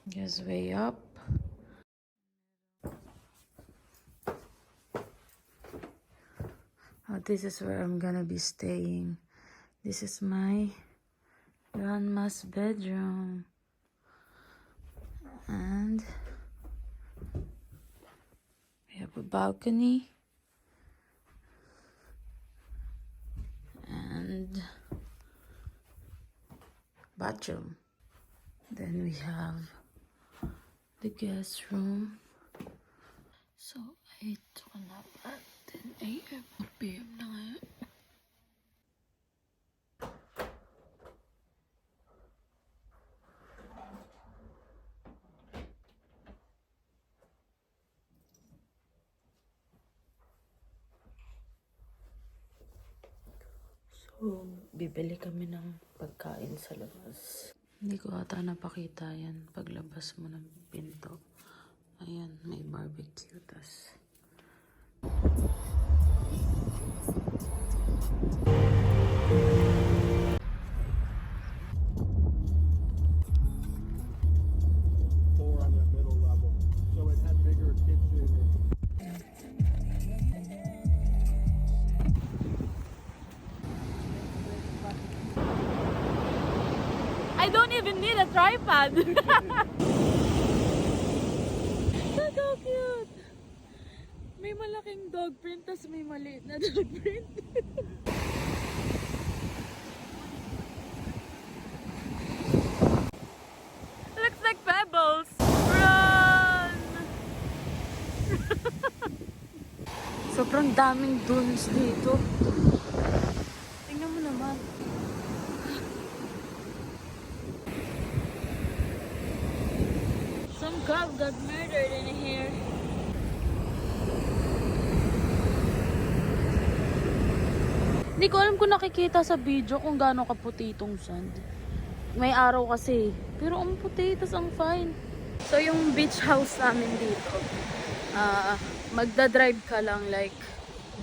Just way up. Oh, this is where I'm gonna be staying. This is my grandma's bedroom. And we have a balcony. And bathroom. Then we have the guest room. So, 8 ko na ba? 10 a.m. 4 p.m. na ngayon. So, bibili kami ng pagkain sa labas. Hindi ko ata napakita yan paglabas mo ng pinto. Ayan, may barbecue. Tas more on the middle level. So it had bigger kitchen. I don't even need a tripod. Look how cute. May malaking dog print, tas may maliit na dog print. Looks like pebbles. Run! Sobrang daming dunes dito. Tingnan mo naman. Some cop got murdered in here. Hindi ko alam kung nakikita sa video kung gaano kaputi itong sand. May araw kasi. Pero ang puti, tas ang fine. So yung beach house namin dito, magdadrive ka lang like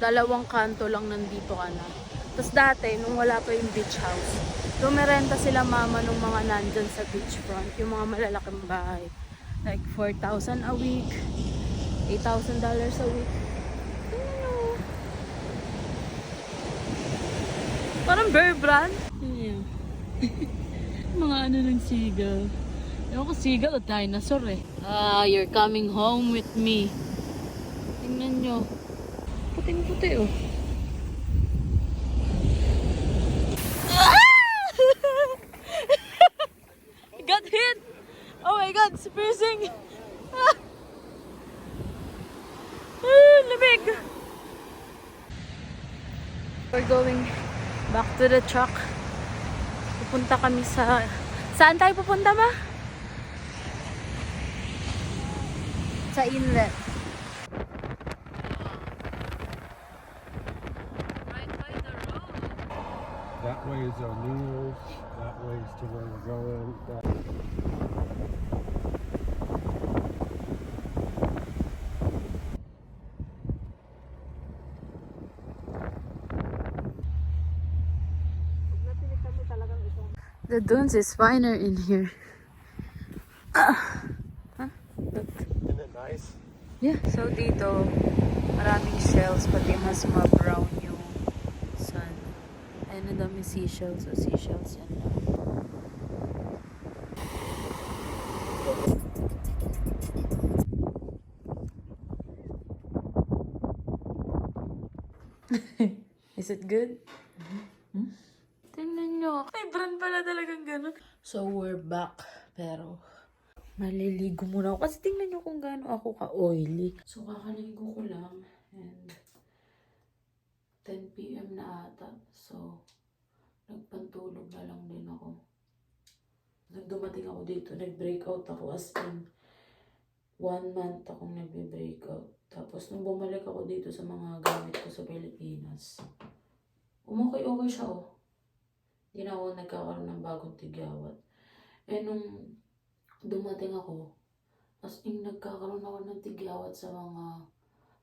2 kanto lang nandito ka na. Tapos dati, nung wala pa yung beach house, lumerenta sila mama nung mga nandyan sa beachfront, yung mga malalaking bahay. Like 4,000 a week, $8,000 a week. Parang bear brand. Yeah. Mga ano ng seagull. Ewan ko seagull o dinosaur eh. You're coming home with me. Tingnan nyo. Puting-puti oh. Got hit! Oh my god, it's piercing! Lamig! We're going back to the truck. Pupunta kami sa... Saan tayo pupunta ba? Sa inlet. Right by the road. That way is our meals. That way is to where we're going. The dunes is finer in here. Huh? Look. Isn't it nice? Yeah. So dito, maraming shells, pati mas ma-brown yung sun. Ayun, ang dami seashells. So seashells yan lang. Is it good? Hmm? Tingnan nyo. May brand pala talagang ganun. So, we're back. Pero, maliligo muna ako. Kasi tingnan nyo kung gaano ako ka-oily. So, kakaligo ko lang. And, 10 p.m. na ata. So, nagpantulog na lang din ako. Nagdumating ako dito. Nag-breakout ako. As in, 1 month akong nagbe-breakout. Tapos, nung bumalik ako dito sa mga gamit ko sa Pilipinas, okay siya oh. Hindi na ako nagkakaroon ng bagong tigyawat. Eh nung dumating ako, as in nagkakaroon ako ng tigyawat sa mga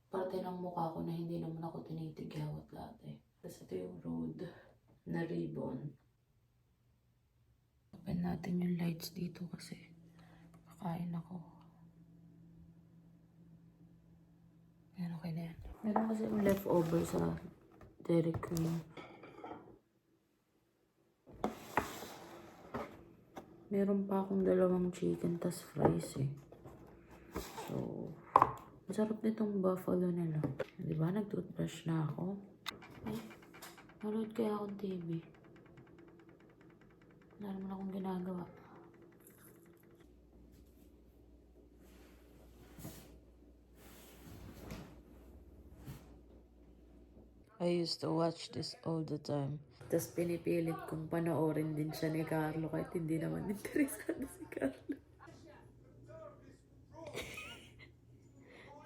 parte ng mukha ko na hindi naman ako tinitigyawat dati. Tapos ito yung road na ribbon. Open natin yung lights dito kasi kakain ako. Yan, okay na yan. Meron kasi yung leftover sa Dairy Queen. Meron pa akong 2 chicken tas fries eh. So, masarap nitong buffalo nila. Di ba? Nag-toothbrush na ako. Ay, manood kaya akong TV. Wala naman akong ginagawa. I used to watch this all the time. Tapos pinipilit kong panoorin din siya ni Carlo kahit hindi naman interesado si Carlo.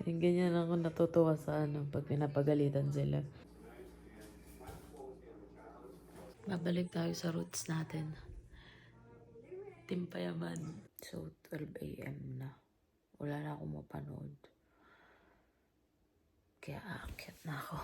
Yung ganyan ako natutuwa sa pag pinapagalitan sila. Babalik tayo sa roots natin. Timpayaman. So, 12 a.m. na. Wala na akong mapanood. Kaya aakyat na ako.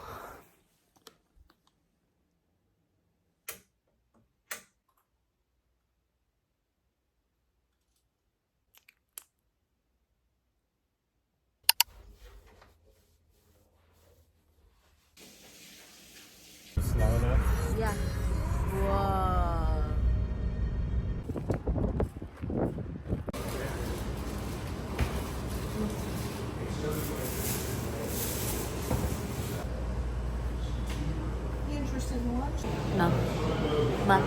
Slow enough? Yeah. Wow. You interested in lunch? No. Ma.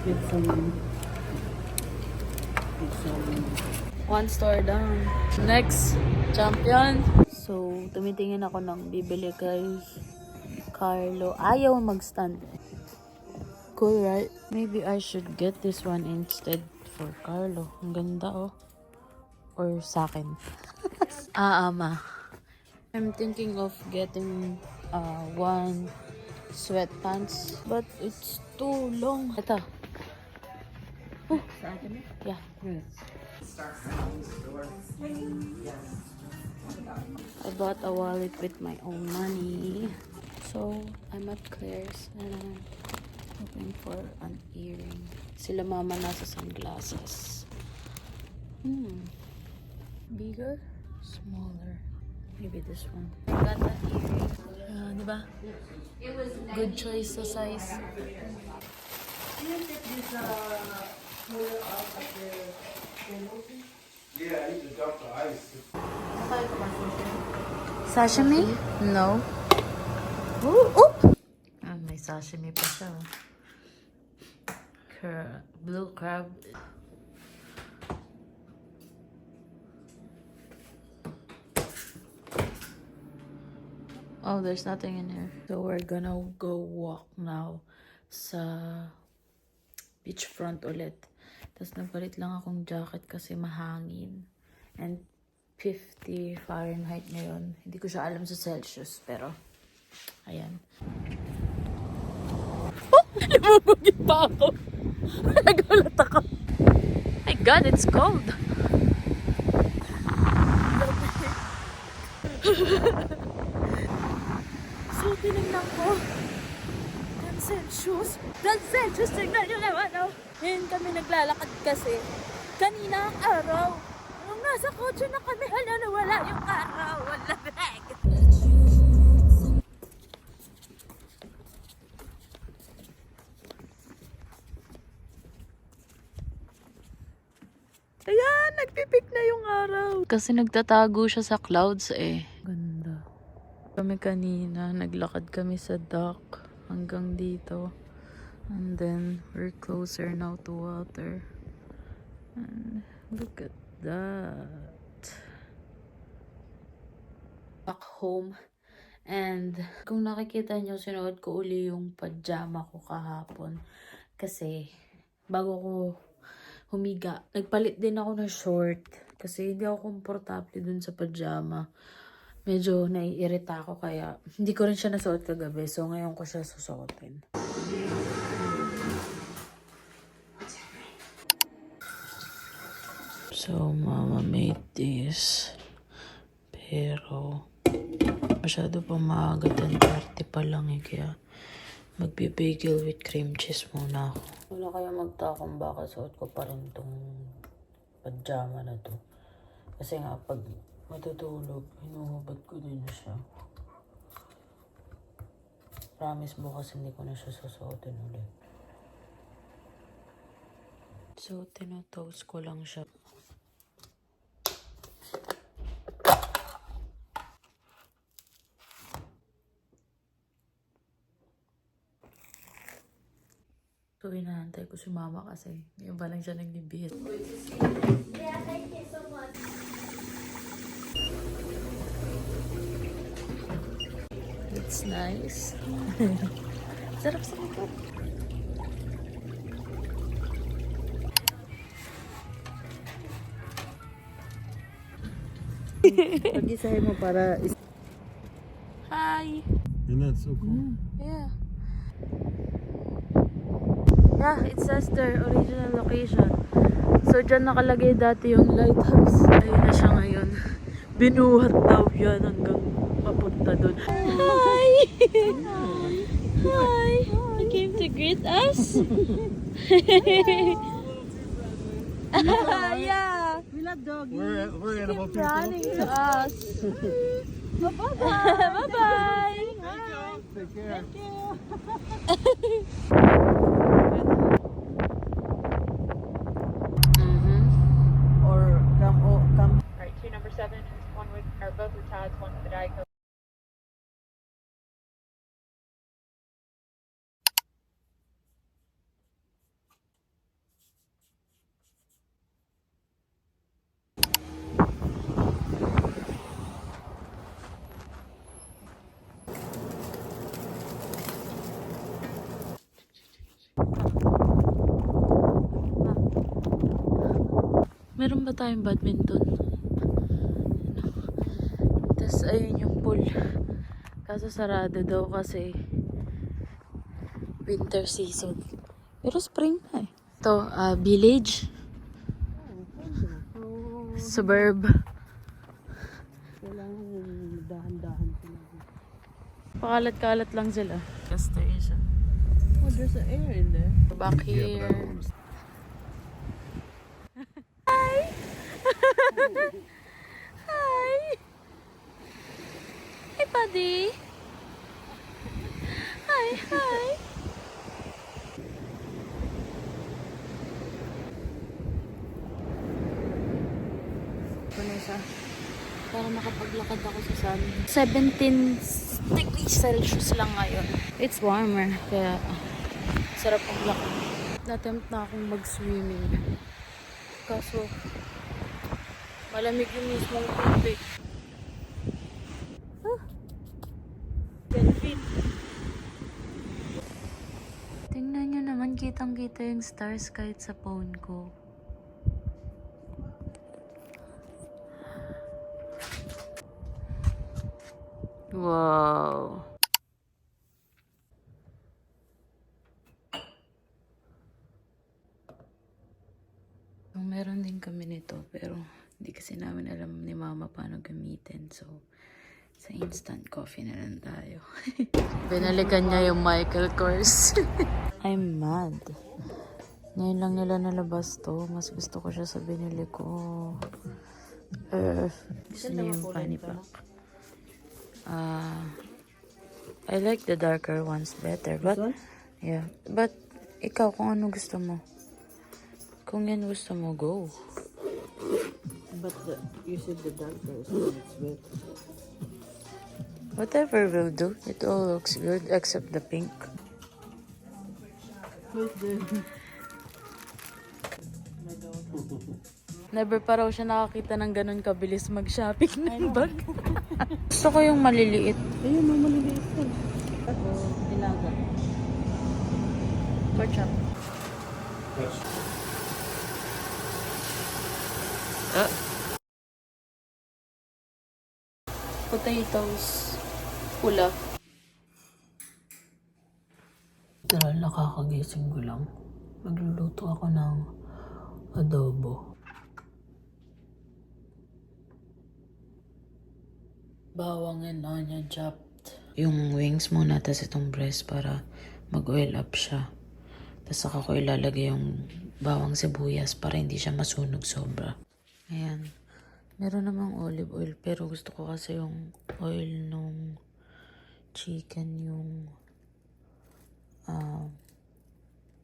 Get some. One store down. Next, champion. So, tumitingin ako ng bibili kay Carlo. Ayaw mag-stand. Cool, right? Maybe I should get this one instead for Carlo. Ang ganda, oh. Or sa akin. Ama. I'm thinking of getting one sweatpants. But it's too long. Ito. Oh. Sa akin? Yeah. Yes. I bought a wallet with my own money. So, I'm at Claire's and I'm looking for an earring. Sila mama nasa sunglasses. Bigger? Smaller. Maybe this one. Got that earring. Diba? Good choice sa size. Yeah, I need to dump the ice. Sashimi? No. Ooh, oop! Ah, may sashimi pa siya. Blue crab. Oh, there's nothing in here. So we're gonna go walk now sa beachfront ulit. Tapos nagpalit lang akong jacket kasi mahangin. And 50 Fahrenheit ngayon. Hindi ko siya alam sa Celsius, pero ayan. Oh! Lumubugin pa ako. Nagulat ako. My God, it's cold. So, tinignan ko. 10 Celsius. 10 Celsius, tignan nyo naman, oh. Ngayon kami naglalakad kasi. Kanina ang araw. Nung nasa kotse na kami, hala na wala yung araw. Wala bag. Ayan, nagpipik na yung araw. Kasi nagtatago siya sa clouds eh. Ganda. Kami kanina, naglakad kami sa dock hanggang dito. And then, we're closer now to water. And look at that. Back home. And kung nakikita nyo, sinuot ko uli yung pajama ko kahapon. Kasi, bago ko humiga, nagpalit din ako ng short. Kasi hindi ako komportable dun sa pajama. Medyo naiirita ako kaya hindi ko rin siya nasuot kagabi. So, ngayon ko siya susuotin. So, mama made this. Pero, masyado pa maaga. 10:30 pa lang eh. Kaya, Magbe-bagel with cream cheese muna ako. Wala kaya magtakong baka suot ko pa rin tong pajama na to. Kasi nga pag matutulog, hinuhubad ko din siya. Promise bukas hindi ko na siya susuotin ulit. So, tinotoast ko lang siya. So, inaantay ko si mama kasi. Ngayon pa lang siya nagbibihis. Yeah, thank you so much. It's nice. Sarap sa likod. Pag-isahin mo para Hi! Isn't that so cool? Yeah. Yeah, it says their original location. So, dyan nakalagay dati yung lighthouse. Ayun na siya ngayon. Binuhat daw yan hanggang papunta dun. Hi! Hi! You came to greet us? Yeah! we love doggy. We're animal people. Running to us. Bye-bye! Bye-bye! Take care. Or come. Alright, 2 number 7 is one with, or both with Todd's, one with the Diet Coke. Meron ba tayong badminton? Tapos ayun yung pool. Kaso sarado daw kasi winter season. Pero spring na eh. Ito, village. Suburb. Kailangan dahan-dahan sila. Pakalat-kalat lang sila. Station. Oh, there's an air in there. Back here. Hi! Hey, buddy! Hi, hi! Vanessa, para makapaglakad ako sa sun. 17 degrees Celsius lang ngayon. It's warmer, kaya sarap maglakad. Natempt na akong mag-swimming. Kaso, malamig yung mismong tubig. Ah. 10 feet. Tingnan nyo naman, kitang-kita yung stars kahit sa phone ko. Wow! Meron din kami nito, pero hindi kasi namin alam ni mama paano gamitin. So, sa instant coffee na lang tayo. Binalikan niya yung Michael Kors. I'm mad. Ngayon lang nila nalabas to. Mas gusto ko siya sa binili ko. Gusto niya yung fanny pack. I like the darker ones better. But, yeah. But, ikaw, kung ano gusto mo. Kung yan gusto mo, go. But you said the darker, so it's better. Whatever will do. It all looks good except the pink. Never pa raw siya nakakita ng ganun kabilis mag-shopping ng bag. Gusto ko yung maliliit. Ayun, no, maliliit yan. Ako, nilaga. Pork chop. Potatoes. Pula. Literal, nakakagising ko lang. Magluluto ako ng adobo. Bawang and onion chopped. Yung wings muna, tapos itong breast para mag-oil up siya. Tapos saka ko ilalagay yung bawang sibuyas para hindi siya masunog sobra. Ayan. Meron namang olive oil pero gusto ko kasi yung oil nung chicken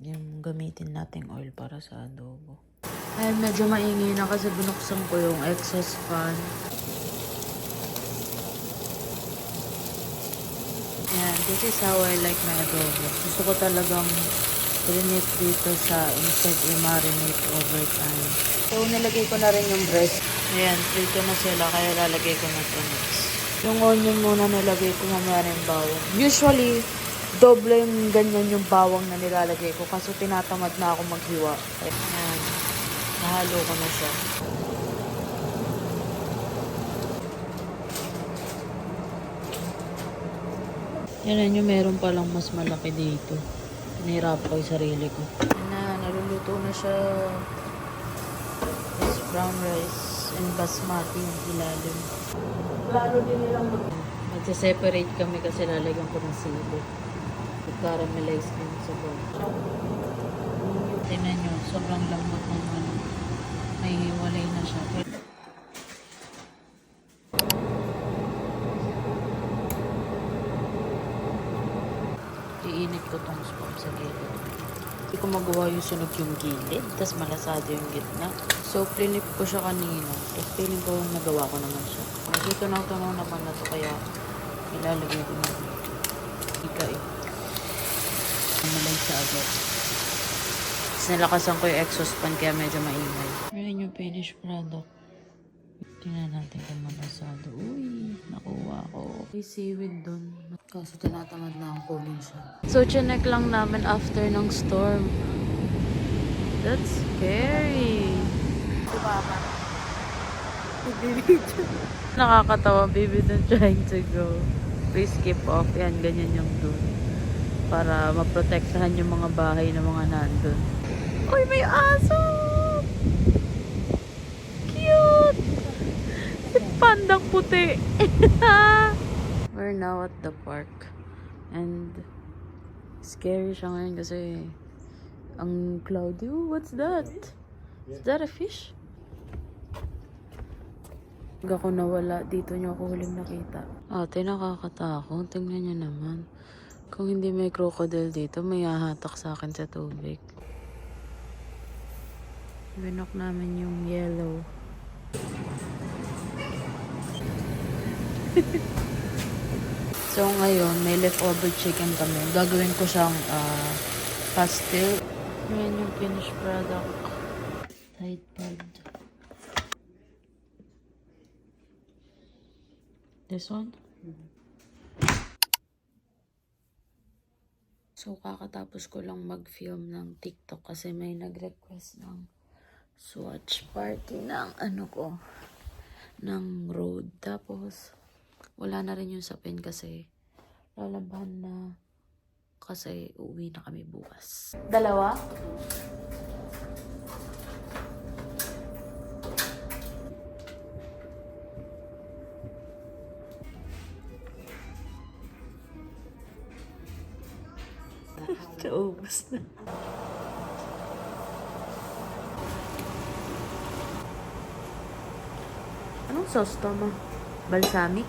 yung gamitin nating oil para sa adobo. Ay, medyo maingay na kasi binuksan ko yung exhaust fan. Yan, this is how I like my adobo. Gusto ko talagang rinit dito sa instead i-marinate over time. So, nilagay ko na rin yung breast. Ayan, prito na sila kaya lalagay ko na ito next. Yung onion muna nilagay ko mamaya na yung bawang. Usually, doble yung ganyan yung bawang na nilalagay ko kasi tinatamad na ako maghiwa. Ayan, nahalo ko na siya. Yan yung meron palang mas malaki dito. Pinahirap ko yung sarili ko. Yan na, naluluto na siya. This brown rice and basmati yung ilalim. Plano din nilang magse-separate kami kasi lalagyan ko ng sili. Caramelize din sa bawang. Tingnan nyo, sobrang lambot ng ano. May hiwalay na siya. Iinit ko tong spam sa gilid. Hindi ko magawa yung sunog yung gilid, tapos malasado yung gitna. So, flinip ko siya kanina. Tapos feeling ko nagawa ko naman siya. Dito na tunaw naman na to, kaya ilalagay ko na. Ika eh. Malay siya agad. Tapos nilakasan ko yung exhaust fan kaya medyo maingay. Ayan yung finished product. Tingnan natin kung malasado. Uy, nakuha ko. May seaweed dun. Kasi tinatamad na akong kunin siya. So, chinek lang namin after ng storm. That's scary. Nakakatawa, baby dun trying to go. Please skip off. Yan, ganyan yung dun. Para maprotektahan yung mga bahay ng mga nandun. Uy, may aso! Cute! Pandang puti. We're now at the park. And scary siya ngayon kasi ang cloudy. Oh, what's that? Is that a fish? Pag ako nawala, dito niyo ako huling nakita. Ate, nakakatakot. Tingnan niyo naman. Kung hindi may crocodile dito, may hahatak sa akin sa tubig. Binok namin yung yellow. So ngayon, may leftover chicken kami. Gagawin ko siyang pastel. Yan yung finished product. Tide pad. This one? So, kakatapos ko lang mag-film ng TikTok kasi may nag-request ng swatch party ng ng road. Tapos, wala na rin yung sapin kasi lalabahan na kasi uuwi na kami bukas. Dalawa? Naubos na. Anong sauce to, ma? Balsamic?